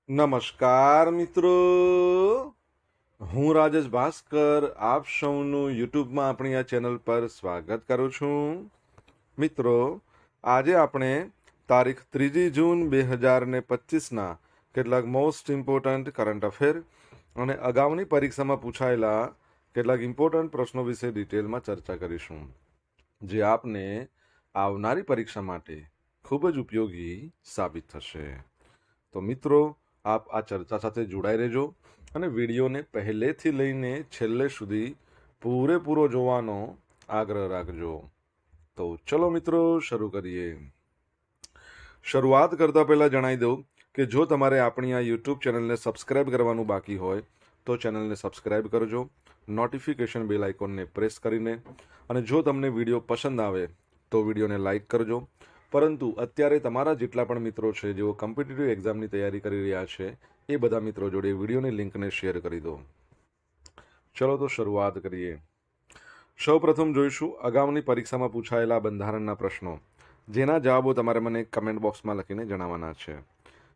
નમસ્કાર મિત્રો, હું રાજેશ ભાસ્કર આપ સૌનું યુટ્યુબમાં આપણી આ ચેનલ પર સ્વાગત કરું છું. મિત્રો, આજે આપણે તારીખ 3 જૂન 2025ના કેટલાક મોસ્ટ ઇમ્પોર્ટન્ટ કરંટ અફેર અને અગાઉની પરીક્ષામાં પૂછાયેલા કેટલાક ઇમ્પોર્ટન્ટ પ્રશ્નો વિશે ડિટેલમાં ચર્ચા કરીશું, જે આપને આવનારી પરીક્ષા માટે ખૂબ જ ઉપયોગી સાબિત થશે. તો મિત્રો, આપ આ ચર્ચા સાથે જોડાઈ રહેજો અને વિડીયોને પહેલેથી લઈને છેલ્લે સુધી પૂરેપૂરો જોવાનો આગ્રહ રાખજો. તો ચલો મિત્રો, શરૂ કરીએ. શરૂઆત કરતા પહેલા જણાવી દઉં કે જો તમારે આપણી આ યુટ્યુબ ચેનલને સબસ્ક્રાઇબ કરવાનું બાકી હોય તો ચેનલને સબસ્ક્રાઇબ કરજો, નોટિફિકેશન બેલ આઇકોનને પ્રેસ કરીને, અને જો તમને વિડીયો પસંદ આવે તો વિડીયોને લાઇક કરજો. પરંતુ અત્યારે તમારા જેટલા પણ મિત્રો છે જેઓ કોમ્પિટિટિવ એક્ઝામની તૈયારી કરી રહ્યા છે એ બધા મિત્રો જોડે વિડીયોની લિંકને શેર કરી દો. ચલો તો શરૂઆત કરીએ. સૌપ્રથમ જોઈશું અગાઉની પરીક્ષામાં પૂછાયેલા બંધારણના પ્રશ્નો, જેના જવાબો તમારે મને કમેન્ટ બોક્સમાં લખીને જણાવવાના છે.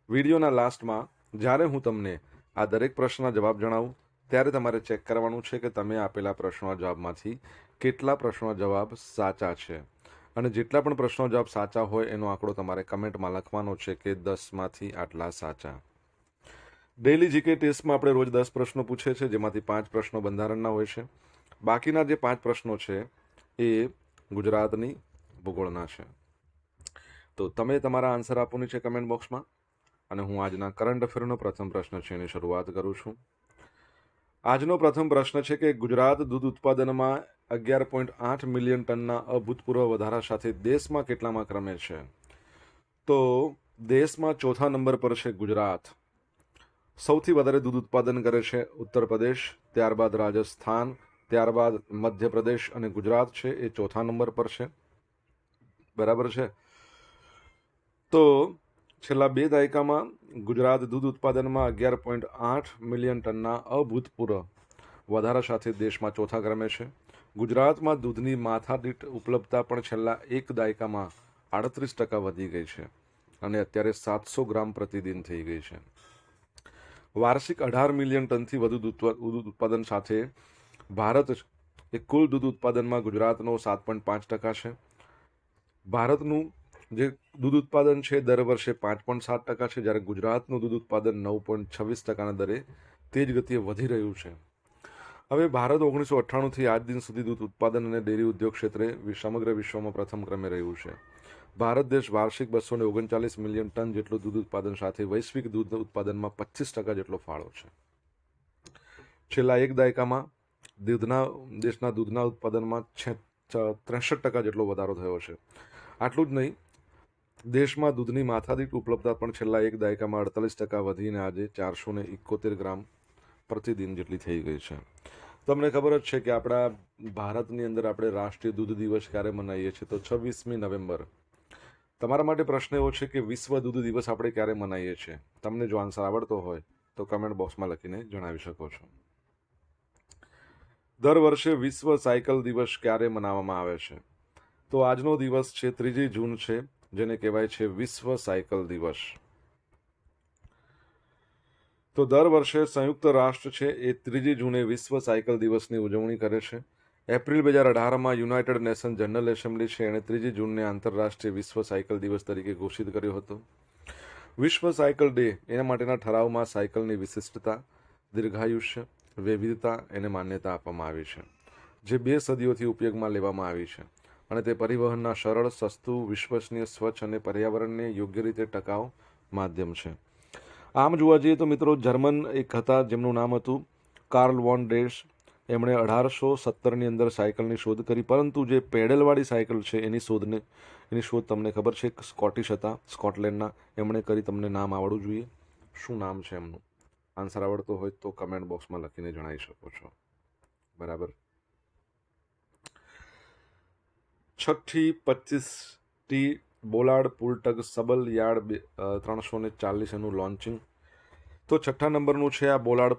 વિડીયોના લાસ્ટમાં જ્યારે હું તમને આ દરેક પ્રશ્નના જવાબ જણાવું ત્યારે તમારે ચેક કરવાનું છે કે તમે આપેલા પ્રશ્નોના જવાબમાંથી કેટલા પ્રશ્નોના જવાબ સાચા છે, અને જેટલા પણ પ્રશ્નો જવાબ સાચા હોય એનો આંકડો તમારે કમેન્ટમાં લખવાનો છે કે 10માંથી આટલા સાચા. ડેઇલી જીકે ટેસ્ટમાં આપણે રોજ 10 પ્રશ્નો પૂછે છે, જેમાંથી 5 પ્રશ્નો બંધારણના હોય છે. બાકીના જે 5 પ્રશ્નો છે એ ગુજરાતની ભૂગોળના છે. તો તમે તમારા આન્સર આપવાની છે કમેન્ટ બોક્સમાં, અને હું આજના કરંટ અફેરનો પ્રથમ પ્રશ્ન છે એની શરૂઆત કરું છું. આજનો પ્રથમ પ્રશ્ન છે કે ગુજરાત દૂધ ઉત્પાદનમાં 11.8 મિલિયન ટનના અભૂતપૂર્વ વધારા સાથે દેશમાં કેટલામાં ક્રમે છે? તો દેશમાં ચોથા નંબર પર છે ગુજરાત. સૌથી વધારે દૂધ ઉત્પાદન કરે છે ઉત્તર પ્રદેશ, ત્યારબાદ રાજસ્થાન, ત્યારબાદ મધ્યપ્રદેશ, અને ગુજરાત છે એ ચોથા નંબર પર છે. બરાબર છે. તો છેલ્લા 2 દાયકામાં ગુજરાત દૂધ ઉત્પાદનમાં 11.8 મિલિયન ટનના અભૂતપૂર્વ વધારા સાથે દેશમાં ચોથા ક્રમે છે. ગુજરાતમાં દૂધની માથાદીઠ ઉપલબ્ધતા પણ છેલ્લા 1 દાયકામાં 38% વધી ગઈ છે અને અત્યારે 700 ગ્રામ પ્રતિદિન થઈ ગઈ છે. વાર્ષિક 18 મિલિયન ટનથી વધુ દૂધ ઉત્પાદન સાથે ભારત એ કુલ દૂધ ઉત્પાદનમાં ગુજરાતનો 7.5% છે. ભારતનું જે દૂધ ઉત્પાદન છે દર વર્ષે 5.7% છે, જ્યારે ગુજરાતનું દૂધ ઉત્પાદન 9.26%ના દરે તેજ ગતિએ વધી રહ્યું છે. હવે ભારત 1998થી આજ દિન સુધી દૂધ ઉત્પાદન અને ડેરી ઉદ્યોગ ક્ષેત્રે સમગ્ર વિશ્વમાં પ્રથમ ક્રમે રહ્યું છે. ભારત દેશ વાર્ષિક 239 મિલિયન ટન જેટલું દૂધ ઉત્પાદન સાથે વૈશ્વિક દૂધ ઉત્પાદનમાં 25% જેટલો ફાળો છે. છેલ્લા 1 દાયકામાં દેશના દૂધના ઉત્પાદનમાં 63% જેટલો વધારો થયો છે. આટલું જ નહીં, દેશમાં દૂધની માથાદીઠ ઉપલબ્ધતા પણ છેલ્લા 1 દાયકામાં 48% વધીને આજે 471 ગ્રામ પ્રતિદિન જેટલી થઈ ગઈ છે. તમને ખબર જ છે કે આપણા ભારતની અંદર આપણે રાષ્ટ્રીય દૂધ દિવસ ક્યારે મનાવીએ છીએ? તો 26મી નવેમ્બર. તમારા માટે પ્રશ્ન એવો છે કે વિશ્વ દૂધ દિવસ આપણે ક્યારે મનાવીએ છીએ? તમને જો આન્સર આવડતો હોય તો કમેન્ટ બોક્સમાં લખીને જણાવી શકો છો. દર વર્ષે વિશ્વ સાયકલ દિવસ ક્યારે મનાવવામાં આવે છે? તો આજનો દિવસ છે 3 જૂન છે, જેને કહેવાય છે વિશ્વ સાયકલ દિવસ. તો દર વર્ષે સંયુક્ત રાષ્ટ્ર છે એ 3 જૂને વિશ્વ સાયકલ દિવસની ઉજવણી કરે છે. એપ્રિલ 2018માં યુનાઇટેડ નેશન જનરલ એસેમ્બલી છે એણે 3 જૂનને આંતરરાષ્ટ્રીય વિશ્વ સાયકલ દિવસ તરીકે ઘોષિત કર્યો હતો. વિશ્વ સાયકલ ડે એના માટેના ઠરાવમાં સાયકલની વિશિષ્ટતા, દીર્ઘાયુષ્ય, વૈવિધતા એને માન્યતા આપવામાં આવી છે, જે 2 સદીઓથી ઉપયોગમાં લેવામાં આવી છે, અને તે પરિવહનના સરળ, સસ્તું, વિશ્વસનીય, સ્વચ્છ અને પર્યાવરણને યોગ્ય રીતે ટકાઉ માધ્યમ છે. આમ જોવા જઈએ તો મિત્રો, જર્મન એક હતા જેમનું નામ હતું કાર્લ વોન ડેશ. એમણે 1870ની અંદર સાયકલની શોધ કરી, પરંતુ જે પેડલવાળી સાયકલ છે એની શોધ તમને ખબર છે? સ્કોટિશ હતા, સ્કોટલેન્ડના. એમણે કરી. તમને નામ આવડવું જોઈએ. શું નામ છે એમનું? આન્સર આવડતો હોય તો કમેન્ટ બોક્સમાં લખીને જણાવી શકો છો. બરાબર. 6થી 25ટી બોલાર્ડ પુલટગ સબલ યાર્ડ 340 એનું લોન્ચિંગ. તો 6ઠ્ઠા નંબરનું છે આ બોલાર્ડ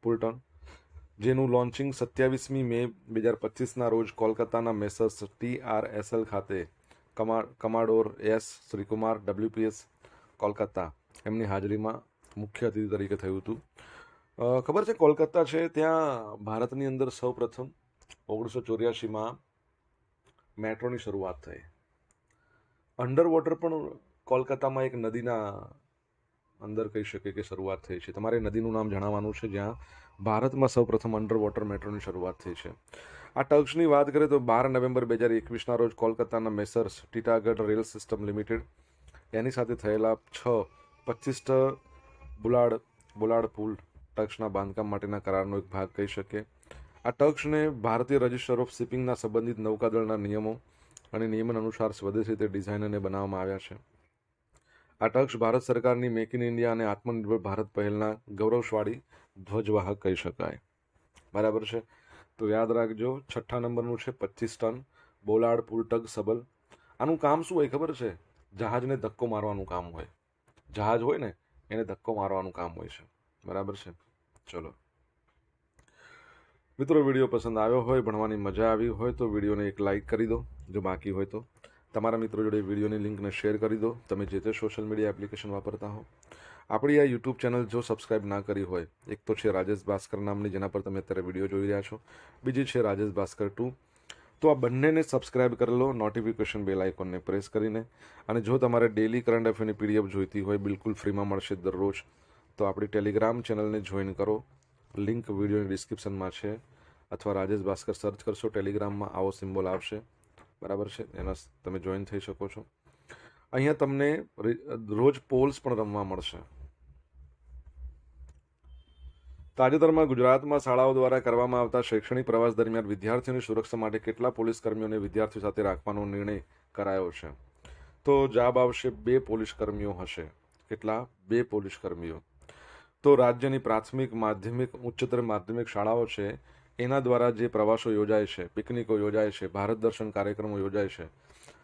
પુલટન, જેનું લોન્ચિંગ 27મી મે 2025ના રોજ કોલકાતાના મેસર્સ TRSL ખાતે કમાડોર એસ શ્રીકુમાર WPS કોલકાતા એમની હાજરીમાં મુખ્ય અતિથિ તરીકે થયું હતું. ખબર છે કોલકાતા છે ત્યાં ભારતની અંદર સૌ પ્રથમ 1984માં મેટ્રોની શરૂઆત થઈ. અંડર વોટર પણ કોલકાતામાં એક નદીના અંદર કહી શકે કે શરૂઆત થઈ છે. તમારે નદીનું નામ જણાવવાનું છે જ્યાં ભારતમાં સૌ પ્રથમ અંડર વોટર મેટ્રોની શરૂઆત થઈ છે. આ ટર્ક્સની વાત કરીએ તો 12 નવેમ્બર 2021ના રોજ કોલકાતાના મેસર્સ ટીટાગઢ રેલ સિસ્ટમ લિમિટેડ એની સાથે થયેલા 25 બુલાડ પુલ ટર્ક્સના બાંધકામ માટેના કરારનો એક ભાગ કહી શકે. આ ટર્ક્સને ભારતીય રજિસ્ટર ઓફ શિપિંગના સંબંધિત નૌકાદળના નિયમો અને નિયમન અનુસાર સ્વદેશી રીતે ડિઝાઇન અને બનાવવામાં આવ્યા છે. આ ટર્ક્સ ભારત સરકારની મેક ઇન ઇન્ડિયા અને આત્મનિર્ભર ભારત પહેલના ગૌરવશાળી ધ્વજવાહક કહી શકાય. બરાબર છે. તો યાદ રાખજો. 6 નંબરનું છે 25 ટન બોલાડ પુલ ટગ સબલ. આનું કામ શું હોય ખબર છે? જહાજને ધક્કો મારવાનું કામ હોય. જહાજ હોય ને એને ધક્કો મારવાનું કામ હોય છે. બરાબર છે. ચલો મિત્રો, વિડીયો પસંદ આવ્યો હોય, ભણવાની મજા આવી હોય તો વિડીયોને એક લાઇક કરી દો. જો બાકી હોય તો તમારા મિત્રો જોડે વિડીયોની લિંકને શેર કરી દો. તમે જે તે સોશિયલ મીડિયા એપ્લિકેશન વાપરતા હો. આપણી આ યુટ્યુબ ચેનલ જો સબસ્ક્રાઇબ ના કરી હોય, એક તો છે રાજેશ ભાસ્કર નામની, જેના પર તમે અત્યારે વિડીયો જોઈ રહ્યા છો. બીજી છે રાજેશ ભાસ્કર 2. તો આ બંનેને સબસ્ક્રાઇબ કરી લો નોટિફિકેશન બેલ આઇકોનને પ્રેસ કરીને. અને જો તમારે ડેલી કરંટ અફેરની પીડીએફ જોઈતી હોય, બિલકુલ ફ્રીમાં મળશે દરરોજ, તો આપણી ટેલિગ્રામ ચેનલને જોઈન કરો. લિંક વિડીયોની ડિસ્ક્રિપ્શનમાં છે, અથવા રાજેશ ભાસ્કર સર્ચ કરશો ટેલિગ્રામમાં આવો સિમ્બોલ આવશે. બરાબર છે. એના તમે જોઈન થઈ શકો છો. અહીંયા તમને રોજ પોલ્સ પણ રમવા મળશે. તાજેતરમાં ગુજરાતમાં શાળાઓ દ્વારા કરવામાં આવતા શૈક્ષણિક પ્રવાસ દરમિયાન વિદ્યાર્થીઓની સુરક્ષા માટે કેટલા પોલીસ કર્મીઓને વિદ્યાર્થીઓ સાથે રાખવાનો નિર્ણય કરાયો છે? તો જવાબ આવશે 2 પોલીસ કર્મીઓ હશે. કેટલા? 2 પોલીસ કર્મીઓ. તો રાજ્યની પ્રાથમિક, માધ્યમિક, ઉચ્ચતર માધ્યમિક શાળાઓ છે એના દ્વારા જે પ્રવાસો યોજાય છે, પિકનિકો યોજાય છે, ભારત દર્શન કાર્યક્રમો યોજાય છે,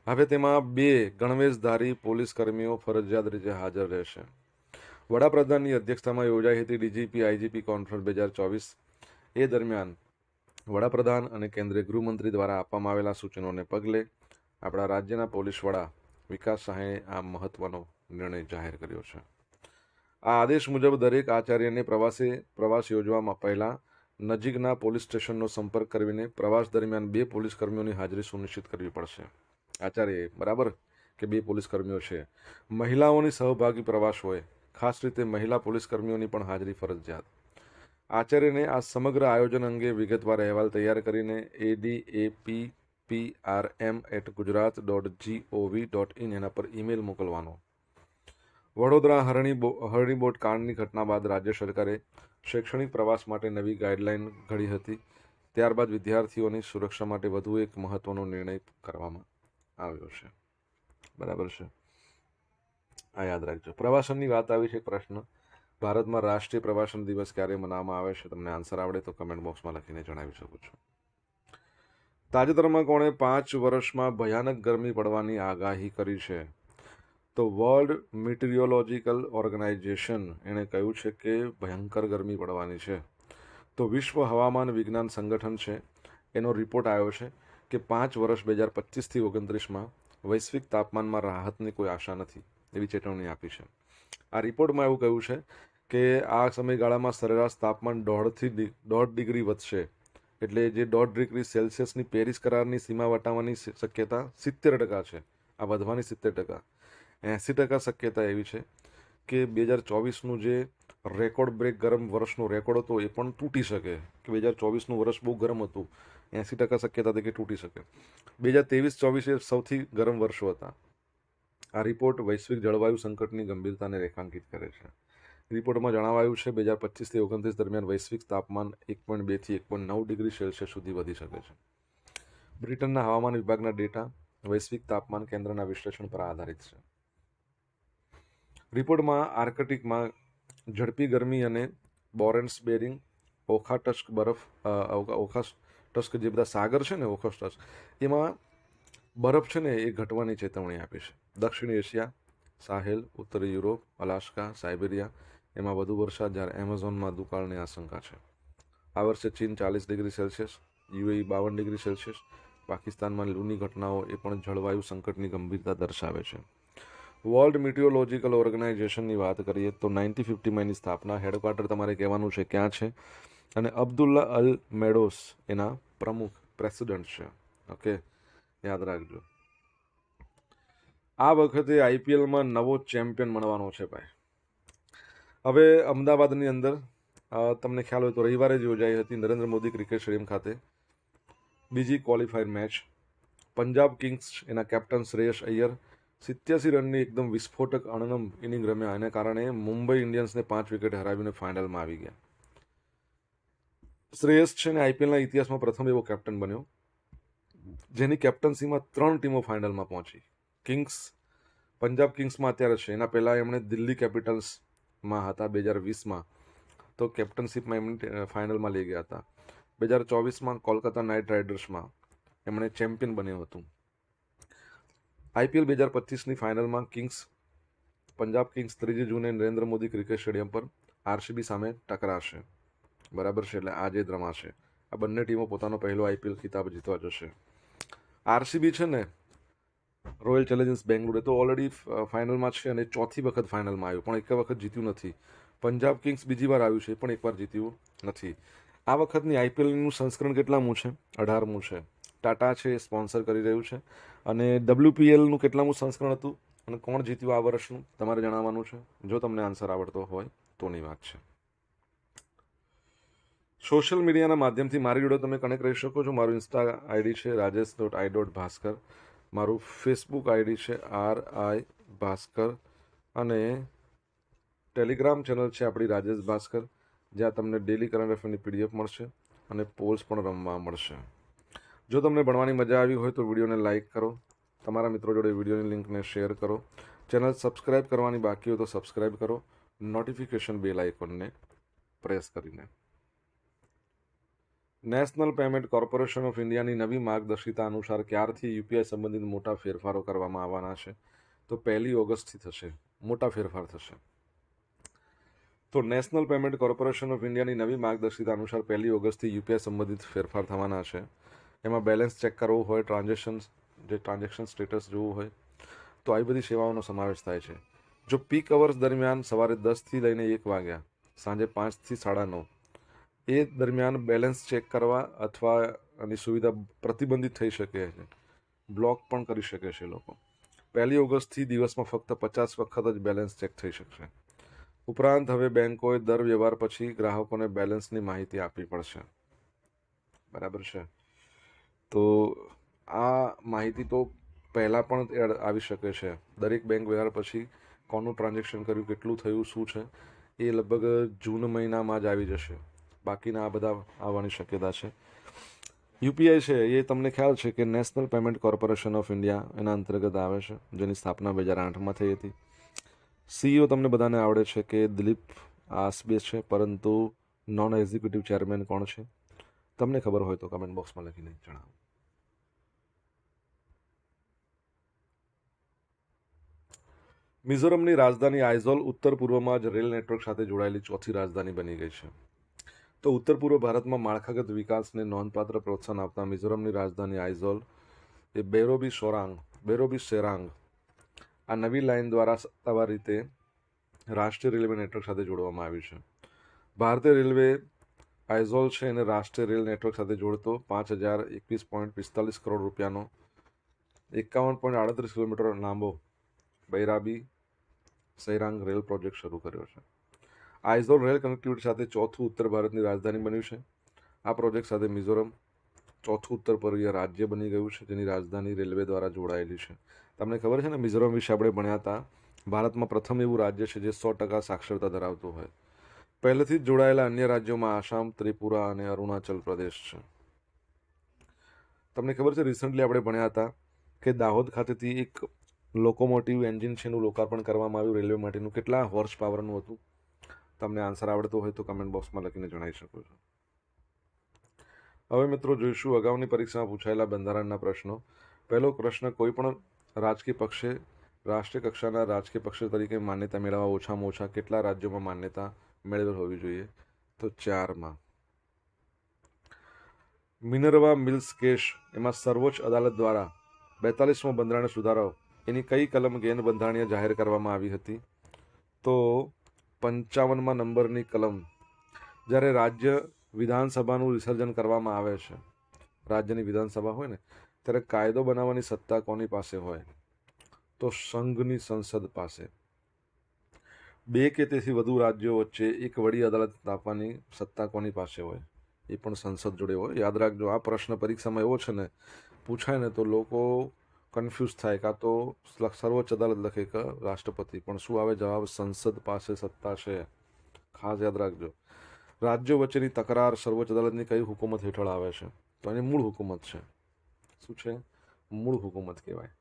હવે તેમાં 2 ગણવેશધારી પોલીસ કર્મીઓ ફરજિયાત રીતે હાજર રહેશે. વડાપ્રધાનની અધ્યક્ષતામાં યોજાઈ હતી ડીજીપી આઈજીપી કોન્ફરન્સ 2024. એ દરમિયાન વડાપ્રધાન અને કેન્દ્રીય ગૃહમંત્રી દ્વારા આપવામાં આવેલા સૂચનોને પગલે આપણા રાજ્યના પોલીસ વડા વિકાસ સહાયે આ મહત્વનો નિર્ણય જાહેર કર્યો છે. આ આદેશ મુજબ દરેક આચાર્યને પ્રવાસ યોજવામાં પહેલા નજીકના પોલીસ સ્ટેશનનો સંપર્ક કરીને પ્રવાસ દરમિયાન 2 પોલીસ કર્મીઓની હાજરી સુનિશ્ચિત કરવી પડશે. આચાર્ય બરાબર કે 2 પોલીસ કર્મીઓ છે. મહિલાઓની સહભાગી પ્રવાસ હોય, ખાસ રીતે મહિલા પોલીસ કર્મીઓની પણ હાજરી ફરજિયાત. આચાર્યને આ સમગ્ર આયોજન અંગે વિગતવાર અહેવાલ તૈયાર કરીને adapprm@gujarat.gov.in એના પર ઈમેલ મોકલવાનો. વડોદરા હરણી બોટ કાંડની ઘટના બાદ રાજ્ય સરકારે શૈક્ષણિક પ્રવાસ માટે નવી ગાઈડલાઈન ઘડી હતી. ત્યારબાદ વિદ્યાર્થીઓની સુરક્ષા માટે વધુ એક મહત્વનો નિર્ણય કરવામાં આવ્યો છે. બરાબર છે. આ યાદ રાખજો. પ્રવાસનની વાત આવી છે. પ્રશ્ન: ભારતમાં રાષ્ટ્રીય પ્રવાસન દિવસ ક્યારે મનાવવામાં આવે છે? તમને આન્સર આવડે તો કમેન્ટ બોક્સમાં લખીને જણાવી શકો છો. તાજેતરમાં કોણે 5 વર્ષમાં ભયાનક ગરમી પડવાની આગાહી કરી છે? તો વર્લ્ડ મિટીરિયોલોજીકલ ઓર્ગેનાઇઝેશન એણે કહ્યું છે કે ભયંકર ગરમી પડવાની છે. તો વિશ્વ હવામાન વિજ્ઞાન સંગઠન છે એનો રિપોર્ટ આવ્યો છે કે 5 વર્ષ 2025થી 29માં વૈશ્વિક તાપમાનમાં રાહતની કોઈ આશા નથી, એવી ચેતવણી આપી છે. આ રિપોર્ટમાં એવું કહ્યું છે કે આ સમયગાળામાં સરેરાશ તાપમાન 1.5 ડિગ્રી વધશે. એટલે જે 1.5 ડિગ્રી સેલ્સિયસની પેરિસ કરારની સીમા વટાવવાની શક્યતા 70% છે. આ વધવાની 70%. 80% શક્યતા એવી છે કે 2024નું જે રેકોર્ડ બ્રેક ગરમ વર્ષનો રેકોર્ડ હતો એ પણ તૂટી શકે. કે 2024નું વર્ષ બહુ ગરમ હતું, 80% શક્યતા હતી કે તૂટી શકે. 2023-24 એ સૌથી ગરમ વર્ષો હતા. આ રિપોર્ટ વૈશ્વિક જળવાયુ સંકટની ગંભીરતાને રેખાંકિત કરે છે. રિપોર્ટમાં જણાવાયું છે 2025થી 29 દરમિયાન વૈશ્વિક તાપમાન 1.2 થી 1.9 ડિગ્રી સેલ્સિયસ સુધી વધી શકે છે. બ્રિટનના હવામાન વિભાગના ડેટા વૈશ્વિક તાપમાન કેન્દ્રના વિશ્લેષણ પર આધારિત છે. રિપોર્ટમાં આર્કટિકમાં ઝડપી ગરમી અને બોરેન્સ બેરિંગ, ઓખાસ્ટસ્ક જે બધા સાગર છે ને, ઓખાસ્ટસ્ક એમાં બરફ છે ને એ ઘટવાની ચેતવણી આપી છે. દક્ષિણ એશિયા, સાહેલ, ઉત્તરી યુરોપ, અલાસ્કા, સાઇબેરિયા એમાં વધુ વરસાદ, જ્યારે એમેઝોનમાં દુકાળની આશંકા છે. આ વર્ષે ચીન 40 degree Celsius, UAE 52 degree Celsius, પાકિસ્તાનમાં લૂની ઘટનાઓ એ પણ જળવાયુ સંકટની ગંભીરતા દર્શાવે છે. વર્લ્ડ મિટિયોલોજીકલ ઓર્ગેનાઇઝેશનની વાત કરીએ તો 1950માં એની સ્થાપના, હેડક્વાર્ટર તમારે કહેવાનું છે ક્યાં છે, અને અબ્દુલ્લા અલ મેડોસ એના પ્રમુખ પ્રેસિડેન્ટ છે. ઓકે, યાદ રાખજો. આ વખતે આઈપીએલમાં નવો ચેમ્પિયન મળવાનો છે ભાઈ. હવે અમદાવાદની અંદર તમને ખ્યાલ હોય તો રવિવારે જ યોજાઈ હતી નરેન્દ્ર મોદી ક્રિકેટ સ્ટેડિયમ ખાતે બીજી ક્વોલિફાયર મેચ. પંજાબ કિંગ્સ એના કેપ્ટન શ્રેયસ અય્યર 87 રનની એકદમ વિસ્ફોટક અણનમ ઇનિંગ રમ્યા. એને કારણે મુંબઈ ઇન્ડિયન્સને 5 વિકેટ હરાવીને ફાઇનલમાં આવી ગયા. શ્રેયસ છે ને આઈપીએલના ઇતિહાસમાં પ્રથમ એવો કેપ્ટન બન્યો જેની કેપ્ટન્સીમાં 3 ટીમો ફાઇનલમાં પહોંચી. પંજાબ કિંગ્સમાં અત્યારે છે, એના પહેલાં એમણે દિલ્હી કેપિટલ્સમાં હતા 2020માં, તો કેપ્ટનશીપમાં એમણે ફાઇનલમાં લઈ ગયા હતા. 2024માં કોલકાતા નાઇટ રાઇડર્સમાં એમણે ચેમ્પિયન બન્યું હતું. આઈપીએલ 2025ની ફાઇનલમાં પંજાબ કિંગ્સ 3 જૂને નરેન્દ્ર મોદી ક્રિકેટ સ્ટેડિયમ પર આરસીબી સામે ટકરાશે. બરાબર છે, એટલે આજે જ રમાશે. આ બંને ટીમો પોતાનો પહેલો આઈપીએલ ખિતાબ જીતવા જશે. આરસીબી છે ને રોયલ ચેલેન્જર્સ બેંગ્લોર એ તો ઓલરેડી ફાઇનલમાં છે અને 4થી વખત ફાઇનલમાં આવ્યું, પણ એક વખત જીત્યું નથી. પંજાબ કિંગ્સ બીજી વાર આવ્યું છે, પણ એકવાર જીત્યું નથી. આ વખતની આઈપીએલનું સંસ્કરણ કેટલામું છે? 18મું છે. ટાટા છે એ સ્પોન્સર કરી રહ્યું છે. અને WPLનું કેટલામું સંસ્કરણ હતું અને કોણ જીત્યું આ વર્ષનું તમારે જણાવવાનું છે. જો તમને આન્સર આવડતો હોય તોની વાત છે. સોશિયલ મીડિયાના માધ્યમથી મારી જોડે તમે કનેક્ટ રહી શકો છો. મારું ઇન્સ્ટા આઈડી છે rajesh.i.bhaskar, મારું ફેસબુક આઈડી છે RI ભાસ્કર, અને ટેલિગ્રામ ચેનલ છે આપણી રાજેશ ભાસ્કર, જ્યાં તમને ડેલી કરંટ અફેરની PDF મળશે અને પોલ્સ પણ રમવા મળશે. જો તમને ભણવાની મજા આવી હોય તો વિડીયોને લાઇક કરો, તમારા મિત્રો જોડે વિડીયોની લિંકને શેર કરો, ચેનલ સબસ્ક્રાઇબ કરવાની બાકી હોય તો સબસ્ક્રાઇબ કરો, નોટિફિકેશન બેલ આઇકોનને પ્રેસ કરીને. નેશનલ પેમેન્ટ કોર્પોરેશન ઓફ ઇન્ડિયાની નવી માર્ગદર્શિકા અનુસાર ક્યારથી યુપીઆઈ સંબંધિત મોટા ફેરફારો કરવામાં આવવાના છે? તો 1 ઓગસ્ટથી થશે. મોટા ફેરફાર થશે. તો નેશનલ પેમેન્ટ કોર્પોરેશન ઓફ ઇન્ડિયાની નવી માર્ગદર્શિકા અનુસાર 1 ઓગસ્ટથી યુપીઆઈ સંબંધિત ફેરફાર થવાના છે. એમાં બેલેન્સ ચેક કરવું હોય, ટ્રાન્ઝેક્શન સ્ટેટસ જોવું હોય, તો આવી બધી સેવાઓનો સમાવેશ થાય છે. જો પીક અવર્સ દરમિયાન સવારે 10થી લઈને 1 વાગ્યા, સાંજે 5થી 9:30 એ દરમિયાન બેલેન્સ ચેક કરવા અથવા આની સુવિધા પ્રતિબંધિત થઈ શકે છે, બ્લોક પણ કરી શકે છે લોકો. 1 ઓગસ્ટથી દિવસમાં ફક્ત 50 વખત જ બેલેન્સ ચેક થઈ શકશે. ઉપરાંત હવે બેંકોએ દર વ્યવહાર પછી ગ્રાહકોને બેલેન્સની માહિતી આપવી પડશે. બરાબર છે. તો આ માહિતી તો પહેલાં પણ આવી શકે છે. દરેક બેંક વ્યવહાર પછી કોનું ટ્રાન્ઝેક્શન કર્યું, કેટલું થયું, શું છે, એ લગભગ જૂન મહિનામાં જ આવી જશે. બાકીના આ બધા આવવાની શક્યતા છે. યુપીઆઈ છે એ તમને ખ્યાલ છે કે national payment corporation of India એના અંતર્ગત આવે છે, જેની સ્થાપના 2008માં થઈ હતી. CEO તમને બધાને આવડે છે કે દિલીપ આસબે છે, પરંતુ નોન એક્ઝિક્યુટિવ ચેરમેન કોણ છે? તમને ખબર હોય તો કમેન્ટ બોક્સમાં લખીને જણાવો. મિઝોરમની રાજધાની આઇઝોલ ઉત્તર પૂર્વમાં જ રેલ નેટવર્ક સાથે જોડાયેલી ચોથી રાજધાની બની ગઈ છે. તો ઉત્તર પૂર્વ ભારતમાં માળખાગત વિકાસને નોંધપાત્ર પ્રોત્સાહન આપતા મિઝોરમની રાજધાની આઇઝોલ એ બેરોબી સેરાંગ આ નવી લાઇન દ્વારા સત્તાવાર રીતે રાષ્ટ્રીય રેલવે નેટવર્ક સાથે જોડવામાં આવ્યું છે. ભારતીય રેલવે આઇઝોલ છે એને રાષ્ટ્રીય રેલ નેટવર્ક સાથે જોડતો 5021.45 કરોડ રૂપિયાનો 51.38 કિલોમીટર લાંબો બૈરાબી સૈરાંગ રેલ પ્રોજેક્ટ શરૂ કર્યો છે. આઇઝોલ રેલ કનેક્ટિવિટી સાથે ચોથું ઉત્તર ભારતની રાજધાની બન્યું છે. આ પ્રોજેક્ટ સાથે મિઝોરમ ચોથું ઉત્તર પૂર્વીય રાજ્ય બની ગયું છે, જેની રાજધાની રેલવે દ્વારા જોડાયેલી છે. તમને ખબર છે ને, મિઝોરમ વિશે આપણે ભણ્યા હતા, ભારતમાં પ્રથમ એવું રાજ્ય છે જે 100% સાક્ષરતા ધરાવતું હોય. પહેલેથી જ જોડાયેલા અન્ય રાજ્યોમાં આસામ, ત્રિપુરા અને અરુણાચલ પ્રદેશ છે. તમને ખબર છે, રિસન્ટલી આપણે ભણ્યા હતા કે દાહોદ ખાતેથી એક લોકોમોટિવ એન્જિન છે એનું લોકાર્પણ કરવામાં આવ્યું રેલવે માટેનું. કેટલા હોર્સ પાવરનું હતું? તમને આન્સર આવડતો હોય તો કમેન્ટ બોક્સમાં લખીને જણાવી શકો છો. હવે મિત્રો જોઈશું અગાઉની પરીક્ષામાં પૂછાયેલા બંધારણના પ્રશ્નો. પહેલો પ્રશ્ન, કોઈ પણ રાજકીય પક્ષે રાષ્ટ્રીય કક્ષાના રાજકીય પક્ષ તરીકે માન્યતા મેળવવા ઓછામાં ઓછા કેટલા રાજ્યોમાં માન્યતા મેળવેલ હોવી જોઈએ? તો 4માં. મિનર્વા મિલ્સ કેસ એમાં સર્વોચ્ચ અદાલત દ્વારા 42મો બંધારણ સુધારો એની કઈ કલમ ગેન બંધારણીય જાહેર કરવામાં આવી હતી? તો 55મા નંબરની કલમ. જ્યારે રાજ્ય વિધાનસભાનું વિસર્જન કરવામાં આવે છે, રાજ્યની વિધાનસભા હોય ને, ત્યારે કાયદો બનાવવાની સત્તા કોની પાસે હોય? તો સંઘની સંસદ પાસે. 2 કે તેથી વધુ રાજ્યો વચ્ચે એક વડી અદાલત સ્થાપવાની સત્તા કોની પાસે હોય? એ પણ સંસદ જોડે હોય. યાદ રાખજો, આ પ્રશ્ન પરીક્ષામાં એવો છે ને, પૂછાય ને તો લોકો કન્ફ્યુઝ થાય, કાં તો સર્વોચ્ચ અદાલત લખે કે રાષ્ટ્રપતિ, પણ શું આવે જવાબ? સંસદ પાસે સત્તા છે. ખાસ યાદ રાખજો. રાજ્યો વચ્ચેની તકરાર સર્વોચ્ચ અદાલતની કઈ હુકુમત હેઠળ આવે છે? તો એની મૂળ હુકુમત છે. શું છે? મૂળ હુકુમત કહેવાય.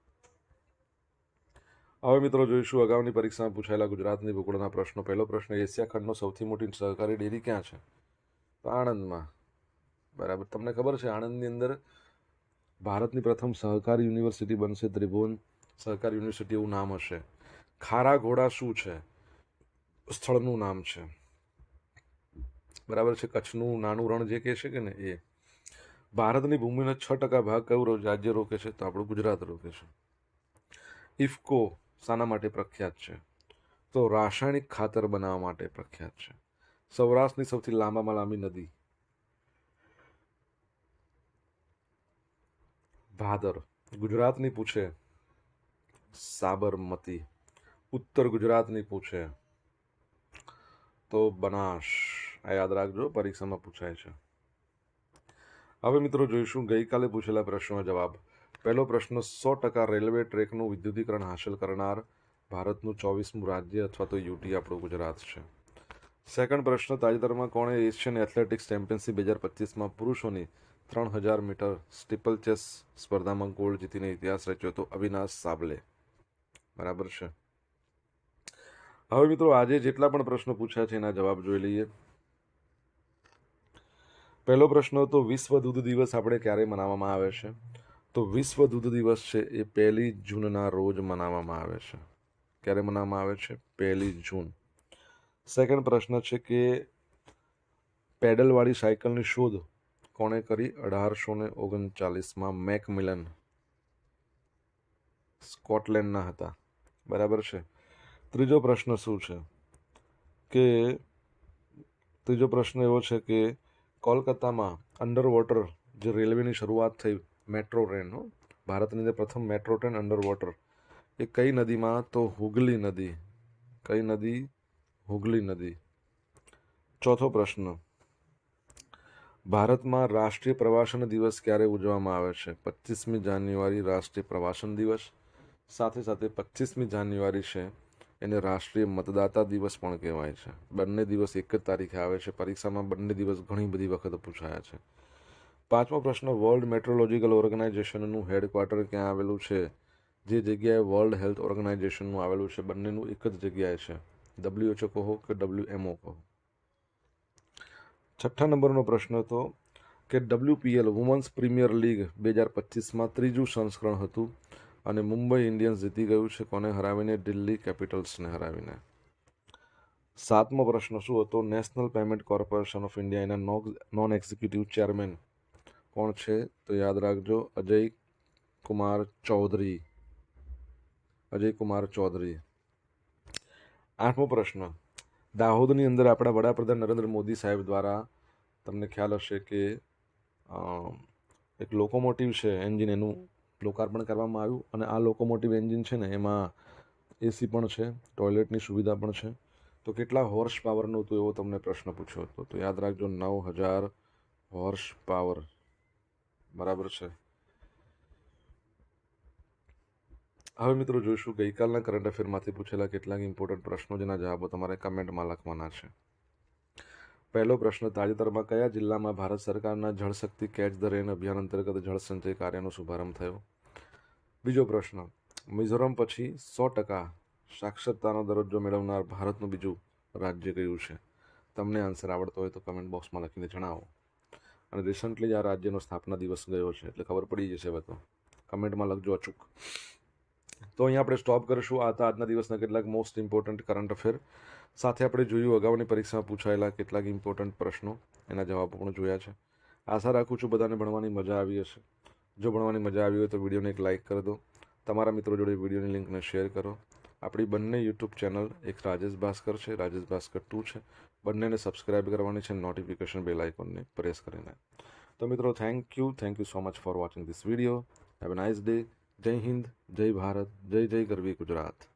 હવે મિત્રો જોઈશું અગાઉની પરીક્ષામાં પૂછાયેલા ગુજરાતની ભૂગોળના પ્રશ્નો. પહેલો પ્રશ્ન, એશિયા ખંડનો સૌથી મોટી સહકારી ડેરી ક્યાં છે? તો આણંદમાં. બરાબર. તમને ખબર છે આણંદની અંદર ભારતની પ્રથમ સહકારી યુનિવર્સિટી બનશે, ત્રિભુવન સહકારી યુનિવર્સિટી એવું નામ હશે. ખારા ઘોડા શું છે? સ્થળનું નામ છે. બરાબર છે. કચ્છનું નાનું રણ જે કહે છે કે ને એ. ભારતની ભૂમિનો 6% ભાગ કયું રાજ્ય રોકે છે? તો આપણું ગુજરાત રોકે છે. ઇફકો શાના માટે પ્રખ્યાત છે? તો રાસાયણિક ખાતર બનાવવા માટે પ્રખ્યાત છે. સૌરાષ્ટ્રની સૌથી લાંબામાં લાંબી નદી? ભાદર. ગુજરાતની પૂછે સાબરમતી. ઉત્તર ગુજરાતની પૂછે તો બનાસ. આ યાદ રાખજો, પરીક્ષામાં પૂછાય છે. હવે મિત્રો જોઈશું ગઈકાલે પૂછેલા પ્રશ્નનો જવાબ. પહેલો પ્રશ્ન, 100% રેલવે ટ્રેકનું વિદ્યુતીકરણ હાંસલ કરનાર ભારતનું 24મું રાજ્ય અથવા તો યુટી આપણું ગુજરાત છે. સેકન્ડ પ્રશ્ન, તાજેતરમાં કોણે એશિયન એથ્લેટિક્સ ચેમ્પિયનશિપ 2025માં પુરુષોની 3000 મીટર સ્ટીપલ ચેસ સ્પર્ધામાં ગોલ્ડ જીતીને ઇતિહાસ રચ્યો? તો અવિનાશ સાબલે. બરાબર છે. હવે મિત્રો આજે જેટલા પણ પ્રશ્નો પૂછ્યા છે એના જવાબ જોઈ લઈએ. પહેલો પ્રશ્ન હતો, વિશ્વ દૂધ દિવસ આપણે ક્યારે મનાવવામાં આવે છે? તો વિશ્વ દૂધ દિવસ છે એ 1 જૂનના રોજ મનાવવામાં આવે છે. ક્યારે મનાવવામાં આવે છે? 1 જૂન. સેકન્ડ પ્રશ્ન છે કે પેડલવાળી સાયકલની શોધ કોણે કરી? 1839માં મેકમિલન સ્કોટલેન્ડના હતા. બરાબર છે. ત્રીજો પ્રશ્ન શું છે કે ત્રીજો પ્રશ્ન એવો છે કે કોલકાતામાં અંડર વોટર જે રેલવેની શરૂઆત થઈ, મેટ્રો ટ્રેન, ભારતની અંદર પ્રથમ મેટ્રો ટ્રેન અંડર વોટર, એ કઈ નદીમાં? તો હુગલી નદી. કઈ નદી? હુગલી નદી. ચોથો પ્રશ્ન, ભારતમાં રાષ્ટ્રીય પ્રવાસન દિવસ ક્યારે ઉજવવામાં આવે છે? 25મી જાન્યુઆરી રાષ્ટ્રીય પ્રવાસન દિવસ. સાથે સાથે 25મી જાન્યુઆરી છે એને રાષ્ટ્રીય મતદાતા દિવસ પણ કહેવાય છે. બંને દિવસ એક જ તારીખે આવે છે. પરીક્ષામાં બંને દિવસ ઘણી બધી વખત પૂછાયા છે. પાંચમો પ્રશ્ન, વર્લ્ડ મેટ્રોલોજીકલ ઓર્ગેનાઇઝેશનનું હેડક્વાર્ટર ક્યાં આવેલું છે? જે જગ્યાએ વર્લ્ડ હેલ્થ ઓર્ગેનાઇઝેશનનું આવેલું છે, બંનેનું એક જ જગ્યાએ છે. WHO કહો કે WMO કહો. છઠ્ઠા નંબરનો પ્રશ્ન હતો કે WPL વુમન્સ પ્રીમિયર લીગ 2025માં 3જું સંસ્કરણ હતું અને મુંબઈ ઇન્ડિયન્સ જીતી ગયું છે. કોને હરાવીને? દિલ્હી કેપિટલ્સને હરાવીને. સાતમો પ્રશ્ન શું હતો? National payment corporation of India એના નોન એક્ઝિક્યુટિવ ચેરમેન કોણ છે? તો યાદ રાખજો, અજય કુમાર ચૌધરી. અજય કુમાર ચૌધરી. આઠમો પ્રશ્ન, દાહોદની અંદર આપણા વડાપ્રધાન નરેન્દ્ર મોદી સાહેબ દ્વારા, તમને ખ્યાલ હશે કે એક લોકોમોટિવ છે એન્જિન, એનું લોકાર્પણ કરવામાં આવ્યું અને આ લોકોમોટિવ એન્જિન છે ને એમાં એસી પણ છે, ટોયલેટની સુવિધા પણ છે. તો કેટલા હોર્સ પાવરનું હતું એવો તમને પ્રશ્ન પૂછ્યો હતો? તો યાદ રાખજો 9000 હોર્સ પાવર. બરાબર છે. હવે મિત્રો જોઈશું ગઈકાલના કરંટ અફેરમાંથી પૂછેલા કેટલાક ઇમ્પોર્ટન્ટ પ્રશ્નો જેના જવાબો તમારે કમેન્ટમાં લખવાના છે. પહેલો પ્રશ્ન, તાજેતરમાં કયા જિલ્લામાં ભારત સરકારના જળશક્તિ કેચ ધ રેન અભિયાન અંતર્ગત જળ સંચય કાર્યનો શુભારંભ થયો? બીજો પ્રશ્ન, મિઝોરમ પછી 100% સાક્ષરતાનો દરજ્જો મેળવનાર ભારતનું બીજું રાજ્ય કયું છે? તમને આન્સર આવડતો હોય તો કમેન્ટ બોક્સમાં લખીને જણાવો. અને રિસન્ટલી જ આ રાજ્યનો સ્થાપના દિવસ ગયો છે એટલે ખબર પડી જશે. હવે તો કમેન્ટમાં લખજો અચૂક. તો અહીંયા આપણે સ્ટોપ કરીશું. આ હતા આજના દિવસના કેટલાક મોસ્ટ ઇમ્પોર્ટન્ટ કરંટ અફેર. સાથે આપણે જોયું અગાઉની પરીક્ષામાં પૂછાયેલા કેટલાક ઇમ્પોર્ટન્ટ પ્રશ્નો, એના જવાબો પણ જોયા છે. આશા રાખું છું બધાને ભણવાની મજા આવી હશે. જો ભણવાની મજા આવી હોય તો વિડીયોને એક લાઇક કરી દો તમારા મિત્રો જોડે વિડીયોની લિંકને શેર કરો. આપણી બંને યુટ્યુબ ચેનલ, એક રાજેશ ભાસ્કર છે, રાજેશ ભાસ્કર 2 છે, બંનેને સબસ્ક્રાઇબ કરવાની છે નોટિફિકેશન બેલ આઇકોનને પ્રેસ કરીને. તો મિત્રો thank you so much for watching this video. Have a nice day. જય હિન્દ, જય ભારત, જય જય ગરવી ગુજરાત.